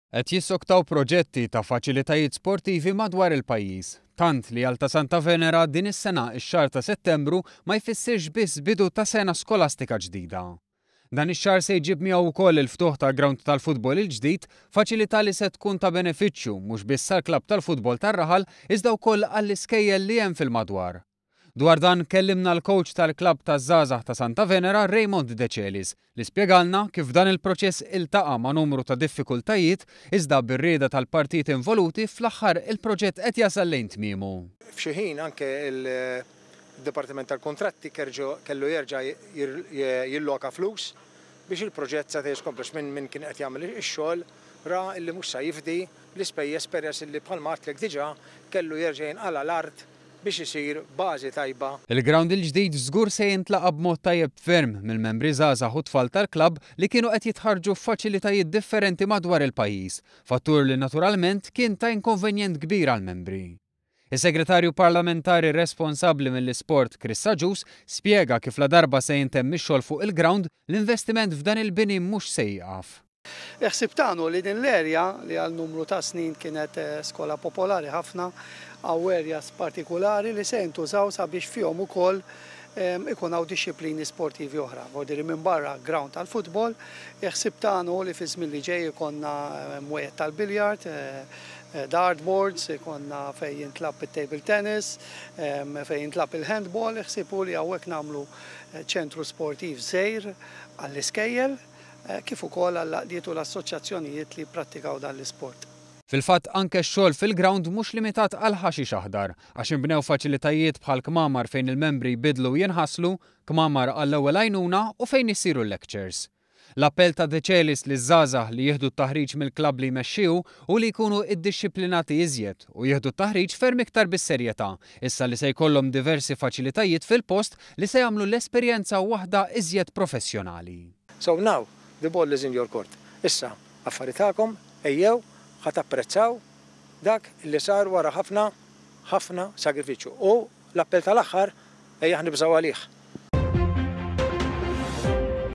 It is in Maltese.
Qed jissoktaw proġetti ta' faċilitajiet sportivi madwar il-pajjiż. Tant li għal ta' Santa Venera din is-sena ix-xahar ta' Settembru ma jfissirx biss bidu ta' sena skolastika ġdida. Dan ix-xahar se jġib miegħu wkoll il-ftuħ tal-ground tal-futbol il-ġdid, faċilità li se tkun ta' benefiċċju mhux biss għall-klabb tal-futbol tar-Raħal iżda wkoll għall-iskejjel li hemm fil-madwar. Dwar dan kellimna l-coach tal-klabb taż-żgħażagħ ta' Santa Venera, Raymond De Celis, li spjegalna kif dan il-proċess iltaqa' ma' numru ta' diffikultajiet iżda bir-rieda tal-partit involuti fl-aħħar il-proġett qed jasal lejn tmiemu. F'xi ħin anke il-Dipartiment tal-Kuntratti kellu jerġa' jilloka flus biex il-proġett sa jiskomplex minn kien qed jagħmel ix-xogħol ra illi mhux sa jifdi l-ispejjeż peress illi bħalma għadtlek diġà kellu jerġa' jinqala l-art biex isir bażi tajba. Il-ground il-ġdid żgur se jintlaqa b'mod tajjeb ferm mill-membri żgħażagħ u tfal tal-klabb li kienu qed jitħarġu f'faċilitajiet differenti madwar il-pajjiż, fattur li naturalment kien ta' inkonvenjent kbir għall-membri. Is-Segretarju Parlamentari responsabbli mill-isport Chris Saġus spjega kif la darba se jintemm ix-xogħol fuq il-ground l-investiment f'dan il-bini mhux se jieqaf. Iħsib tagħnu li din l-erja li għal numru ta' snin kienet skola popolari ħafna għaw areas partikolari li se jintużaw sabiex fihom ukoll ikun hawn disċiplini sportivi oħra. Vordiri minn barra ground tal-futbol, iħsib tagħnu li fi żmien li ġej ikonna mwiet tal-biljard, dartboards, ikonna fejn jintlab it-table tennis, fejn jintlab il-handball, iħsibu li hawnhekk nagħmlu ċentru sportiv żgħir għall-iskejjel kif ukoll għall-laqdiet u l-assoċjazzjonijiet li pprattikaw dan l-isport. Fil-fatt anke x-xogħol fil-ground mhux limitat għal ħaxix aħdar għax inbnew faċilitajiet bħal kmamar fejn il-membri jbidlu jinħasslu, kmamar għall-ewwel għajnuna u fejn isiru lectures. L-appell ta' De Celis li żgħażagħ li jieħdu t-taħriġ mill-klabb li jmexxiju u li jkunu iddixxiplinati iżjed u jieħdu t-taħriġ ferm iktar bis-serjetà, issa li se jkollhom diversi faċilitajiet fil-post li se jagħmlu l-esperjenza waħda iżjed professjonali. So now the ball is in your court. Issa affarijiet tagħkom ejjew ħat apprezzaw dak li sar wara ħafna sagrifiċċju. U l-appell tal-aħħar ejja ħnibżgħu għalih.